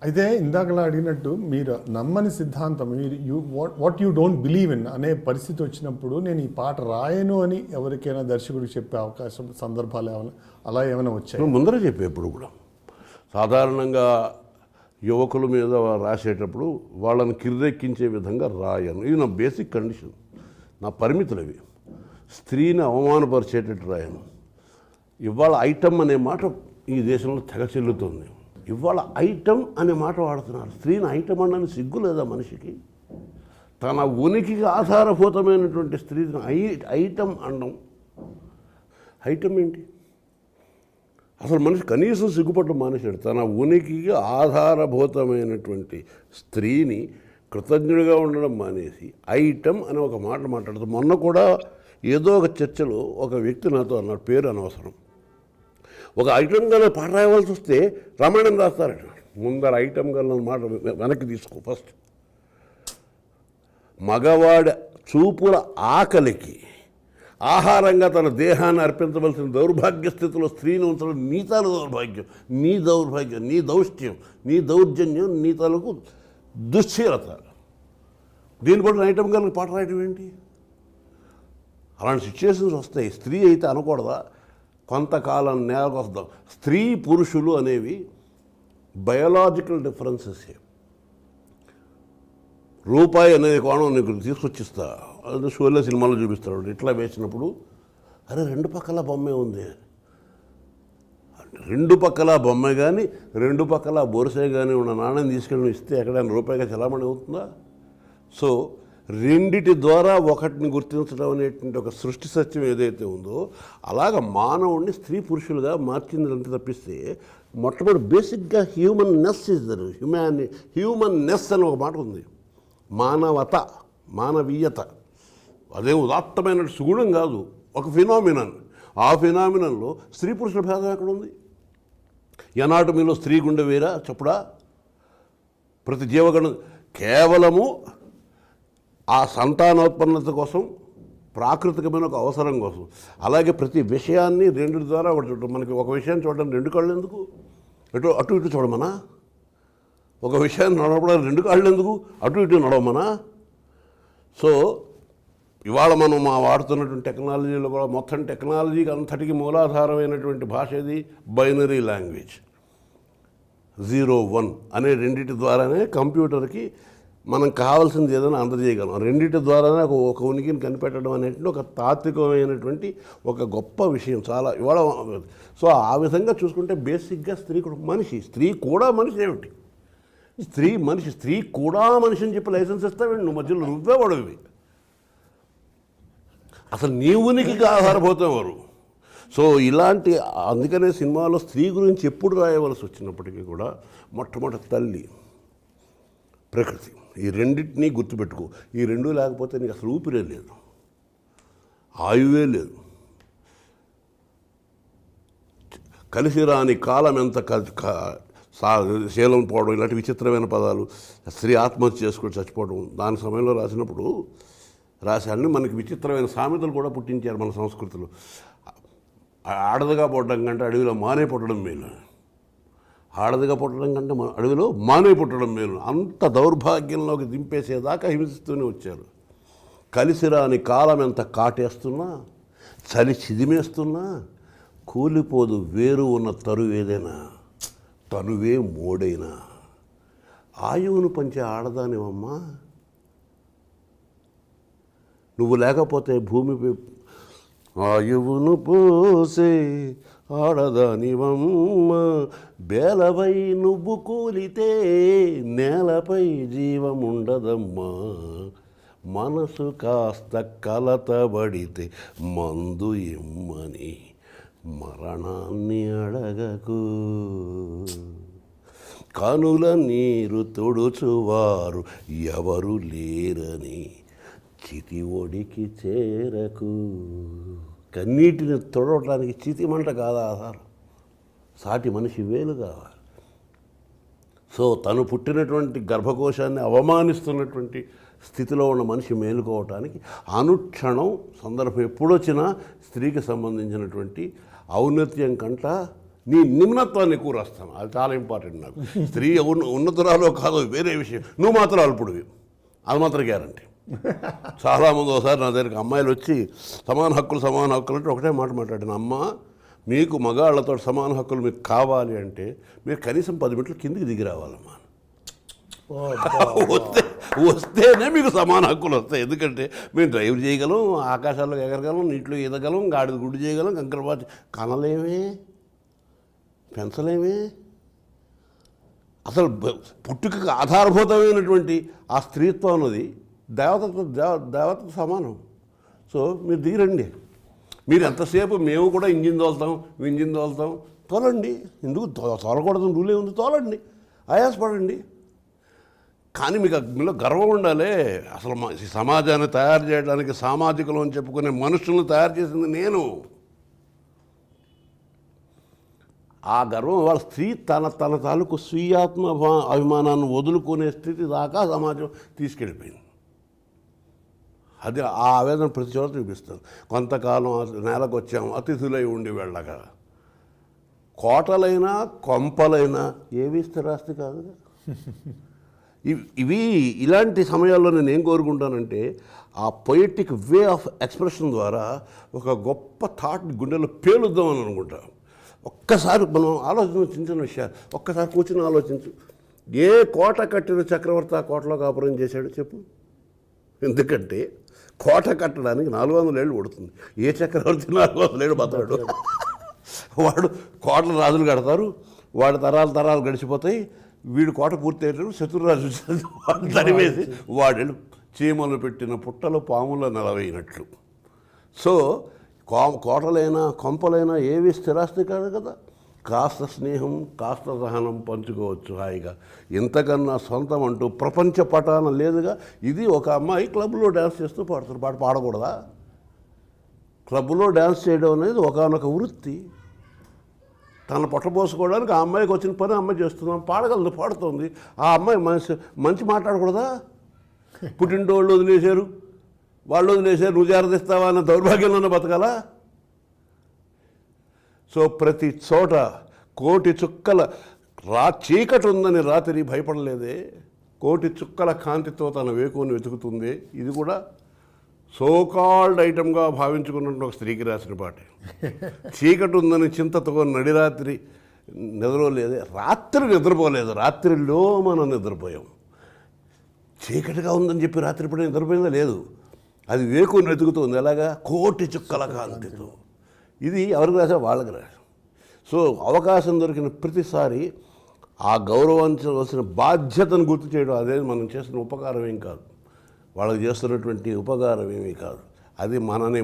అయితే ఇందాకలా అడిగినట్టు మీరు నమ్మని సిద్ధాంతం what you don't believe in అనే పరిస్థితి వచ్చినప్పుడు నేను ఈ పాట రాయను అని ఎవరికైనా దర్శకుడికి చెప్పే అవకాశం సందర్భాలు ఏమైనా అలా ఏమైనా వచ్చాయి? ముందర చెప్పే ఎప్పుడు కూడా సాధారణంగా యువకుల మీద రాసేటప్పుడు వాళ్ళని కిర్రెక్కించే విధంగా రాయను. ఇది నా బేసిక్ కండిషన్, నా పరిమితులు అవి. స్త్రీని అవమానపరిచేటట్టు రాయను. ఇవాళ ఐటమ్ అనే మాట ఈ దేశంలో తెగ చెల్లుతుంది. ఇవాళ ఐటమ్ అనే మాట వాడుతున్నారు. స్త్రీని ఐటమ్ అనని సిగ్గు లేదా మనిషికి? తన ఉనికికి ఆధారభూతమైనటువంటి స్త్రీని ఐటమ్ అనడం. ఐటమ్ ఏంటి? అసలు మనిషి కనీసం సిగ్గుపడడం మానేశాడు. తన ఉనికికి ఆధారభూతమైనటువంటి స్త్రీని కృతజ్ఞుడిగా ఉండడం మానేసి ఐటమ్ అని ఒక మాట మాట్లాడుతూ, మొన్న కూడా ఏదో ఒక చర్చలో ఒక వ్యక్తి నాతో అన్నాడు, పేరు అనవసరం, ఒక ఐటమ్ గల పాట రాయవలసి వస్తే రామాయణం రాస్తారట. ముందర ఐటమ్ గల మాట వెనక్కి తీసుకో. ఫస్ట్ మగవాడి చూపుల ఆకలికి ఆహారంగా తన దేహాన్ని అర్పించవలసిన దౌర్భాగ్య స్థితిలో స్త్రీని ఉంచడం నీ తాలూ దౌర్భాగ్యం, నీ దౌర్భాగ్యం, నీ దౌష్ట్యం, నీ దౌర్జన్యం, నీ తాలూకు దుశ్చీలత. దీన్ని బట్టి ఐటమ్ గల పాట రాయడం ఏంటి? అలాంటి సిచ్యువేషన్స్ వస్తాయి. స్త్రీ అయితే అనకూడదా? కొంతకాలం నేలకొస్తాం. స్త్రీ పురుషులు అనేవి బయోలాజికల్ డిఫరెన్సెస్. రూపాయి అనేది కోణం నీకు తీసుకొచ్చిస్తా, అది షోలే సినిమాలో చూపిస్తాడు. ఇట్లా వేసినప్పుడు అరే రెండు పక్కల బొమ్మే ఉంది, రెండు పక్కల బొమ్మే కానీ రెండు పక్కల బొరుసే కానీ ఉన్న నాణ్యం తీసుకెళ్ళి ఇస్తే ఎక్కడైనా రూపాయిగా చలామణి అవుతుందా? సో రెండిటి ద్వారా ఒకటిని గుర్తించడం అనేటువంటి ఒక సృష్టి సత్యం ఏదైతే ఉందో అలాగ మానవుడిని స్త్రీ పురుషులుగా మార్చింది అంత తప్పిస్తే, మొట్టమొదటి బేసిక్గా హ్యూమన్నెస్ ఇస్ దర్. హ్యూమన్నెస్ అని ఒక మాట ఉంది. మానవత, మానవీయత. అదే ఉదాత్తమైన సుగుణం కాదు, ఒక ఫినామినన్. ఆ ఫినామినన్లో స్త్రీ పురుషుల భేదం ఎక్కడ ఉంది? ఎనాటమీలో స్త్రీ గుండె వేరా చెప్పుడా? ప్రతి జీవగణం కేవలము ఆ సంతానోత్పన్నత కోసం, ప్రాకృతికమైన ఒక అవసరం కోసం. అలాగే ప్రతి విషయాన్ని రెండు ద్వారా ఒకటి చూడటం. మనకి ఒక విషయాన్ని చూడడం రెండు కళ్ళు ఎందుకు? అటు ఇటు చూడమనా? ఒక విషయాన్ని నడవడం రెండు కాళ్ళు ఎందుకు? అటు ఇటు నడవమనా? సో ఇవాళ మనం వాడుతున్నటువంటి టెక్నాలజీలో కూడా మొత్తం టెక్నాలజీకి అంతటికి మూలాధారమైనటువంటి భాష ఇది బైనరీ లాంగ్వేజ్. 0-1 అనే రెండింటి ద్వారానే కంప్యూటర్కి మనం కావాల్సింది ఏదైనా అందజేయగలం. రెండింటి ద్వారానే ఒక ఉనికిని కనిపెట్టడం అనేటువంటి ఒక తాత్వికమైనటువంటి ఒక గొప్ప విషయం చాలా ఇవాళ. సో ఆ విధంగా చూసుకుంటే బేసిక్గా స్త్రీ కూడా మనిషి. స్త్రీ కూడా మనిషి ఏమిటి? స్త్రీ కూడా మనిషి అని చెప్పి లైసెన్స్ ఇస్తావేంటి? నువ్వు మధ్యలో నువ్వే పడవి. అసలు నీ ఉనికికి ఆధారపోతాం వారు. సో ఇలాంటి, అందుకనే సినిమాలో స్త్రీ గురించి ఎప్పుడు రాయవలసి వచ్చినప్పటికీ కూడా మొట్టమొదటి తల్లి, ప్రకృతి, ఈ రెండింటినీ గుర్తుపెట్టుకో. ఈ రెండు లేకపోతే నీకు అసలు ఊపిరే లేదు, ఆయువే లేదు. కలిసి రాని కాలం ఎంత శీలం పోవడం, ఇలాంటి విచిత్రమైన పదాలు. స్త్రీ ఆత్మహత్య చేసుకొని చచ్చిపోవడం, దాని సమయంలో రాసినప్పుడు రాశాన్ని మనకి విచిత్రమైన సామెతలు కూడా పుట్టించారు మన సంస్కృతిలో. ఆడదుగా పుట్టడం కంటే అడవిలో మానే పుట్టడం మేలు, ఆడదిగా పుట్టడం కంటే అడవిలో మానే పుట్టడం మేలు. అంత దౌర్భాగ్యంలోకి దింపేసేదాకా హింసిస్తూనే వచ్చారు. కలిసిరాని కాలం ఎంత కాటేస్తున్నా, చలి చిదిమేస్తున్నా కూలిపోదు వేరు ఉన్న తరువు ఏదైనా, తనువే మోడైనా. ఆయువును పంచే ఆడదానివమ్మా నువ్వు, లేకపోతే భూమిపై ఆయువును పోసే ఆడదానివమ్మ, బేలపై నువ్వు కూలితే నేలపై జీవముండదమ్మా, మనసు కాస్త కలతబడితే మందు ఇమ్మని మరణాన్ని అడగకు, కనుల నీరు తొడుచువారు ఎవరు లేరని చితి ఒడికి చేరకు. కన్నీటిని తొడవటానికి చితి మంట కాదా ఆధారం, సాటి మనిషి వేలు కావాలి. సో తను పుట్టినటువంటి గర్భకోశాన్ని అవమానిస్తున్నటువంటి స్థితిలో ఉన్న మనిషి మేలుకోవటానికి అనుక్షణం సందర్భం ఎప్పుడొచ్చినా స్త్రీకి సంబంధించినటువంటి ఔన్నత్యం కంట నీ నిమ్నత్వాన్ని ఎక్కువ రాస్తాను. అది చాలా ఇంపార్టెంట్ నాకు. స్త్రీ ఉన్నతురాలో కాదో వేరే విషయం, నువ్వు మాత్రం అల్పుడివి, అది మాత్రం గ్యారంటీ. చాలామంది ఒకసారి నా దగ్గరికి అమ్మాయిలు వచ్చి సమాన హక్కులు అంటే ఒకటే మాట మాట్లాడిన, అమ్మ మీకు మగాళ్ళతో సమాన హక్కులు మీకు కావాలి అంటే మీరు కనీసం 10 మీటర్ల కిందికి దిగి రావాలమ్మా. వస్తేనే మీకు సమాన హక్కులు వస్తాయి. ఎందుకంటే మేము డ్రైవ్ చేయగలం, ఆకాశాల్లో ఎగరగలం, నీటిలో ఈదగలం, గాడిద గుడ్డు చేయగలం, కంకరపాటి కనలేమే, పెంచలేమే. అసలు పుట్టుకకు ఆధారభూతమైనటువంటి ఆ స్త్రీత్వం అన్నది దేవతకు సమానం. సో మీరు దిగిరండి. మీరు ఎంతసేపు మేము కూడా ఇంజిన్ తోలుతాం తోలండి. ఎందుకు తోలకూడదు రూలే ఉంది, తోలండి, ఆయాసపడండి. కానీ మీకు మీలో గర్వం ఉండాలి. అసలు ఈ సమాజాన్ని తయారు చేయడానికి సామాజికులు అని చెప్పుకునే మనుషులను తయారు చేసింది నేను. ఆ గర్వం వాళ్ళ స్త్రీ తన తాలూకు స్వీయాత్మ అభిమానాన్ని వదులుకునే స్థితి దాకా సమాజం తీసుకెళ్ళిపోయింది. అది ఆ ఆవేదన ప్రతి చోట చూపిస్తుంది. కొంతకాలం నేలకు వచ్చాము, అతిథులై ఉండి వెళ్ళగా. కోటలైనా కొంపలైనా ఏవి స్థిరాస్తి కాదు. ఇవి ఇలాంటి సమయాల్లో నేను ఏం కోరుకుంటానంటే, ఆ పొయిటిక్ వే ఆఫ్ ఎక్స్ప్రెషన్ ద్వారా ఒక గొప్ప థాట్ గుండెలో పేలుద్దామని అనుకుంటా. ఒక్కసారి మనం ఆలోచించిన విషయాలు ఒక్కసారి కూర్చొని ఆలోచించు. ఏ కోట కట్టిన చక్రవర్తి ఆ కోటలో కాపురం చేశాడు చెప్పు. ఎందుకంటే కోట కట్టడానికి 400 ఏళ్ళు పడుతుంది. ఏ చక్రవర్తి 400 ఏళ్ళు బతకాడు? వాడు కోటల రాజులు కడతారు, వాడి తరాలు గడిచిపోతాయి. వీడు కోట పూర్తి అయ్యేటప్పుడు శత్రురాజు వాడు తరివేసి వాడేళ్ళు చీమలు పెట్టిన పుట్టలు పాముల నిలవైనట్లు. సో కోటలైనా కొంపలైనా ఏవి స్థిరాస్తి కాదు కదా. కాస్త స్నేహం, కాస్త సహనం పంచుకోవచ్చు హాయిగా. ఇంతకన్నా సొంతం అంటూ ప్రపంచ పటాన లేదుగా. ఇది ఒక అమ్మాయి క్లబ్లో డ్యాన్స్ చేస్తూ పాడుతారు, పాడకూడదా? క్లబ్లో డ్యాన్స్ చేయడం అనేది ఒకానొక వృత్తి. తన పొట్టపోసుకోవడానికి ఆ అమ్మాయికి వచ్చిన పని అమ్మాయి చేస్తున్నాం, పాడగలదు, పాడుతుంది. ఆ అమ్మాయి మంచి మాట్లాడకూడదా? పుట్టింటోళ్ళు వదిలేశారు, వాళ్ళు వదిలేశారు, నువ్వు జాగ్రత్తిస్తావా అన్న దౌర్భాగ్యంలోనే బతకాలా? సో ప్రతి చోట కోటి చుక్కల చీకటి ఉందని రాత్రి భయపడలేదే, కోటి చుక్కల కాంతితో తన వేకుని వెతుకుతుంది. ఇది కూడా సోకాల్డ్ ఐటమ్గా భావించుకున్నట్టు ఒక స్త్రీకి రాసిన పాటే. చీకటి ఉందని చింతతో నడిరాత్రి నిద్రపోలేదే, రాత్రి నిద్రపోలేదు, రాత్రిలో మనం నిద్రపోయాం. చీకటిగా ఉందని చెప్పి రాత్రి పడి నిద్రపోయిందా? లేదు, అది వేకుని వెతుకుతుంది. ఎలాగా? కోటి చుక్కల కాంతితో. ఇది ఎవరికి రాసా? వాళ్ళకి రాశారు. సో అవకాశం దొరికిన ప్రతిసారి ఆ గౌరవించవలసిన బాధ్యతను గుర్తు చేయడం, అదే మనం చేస్తున్న ఉపకారం ఏం కాదు, వాళ్ళకి చేస్తున్నటువంటి ఉపకారం ఏమీ కాదు. అది మనని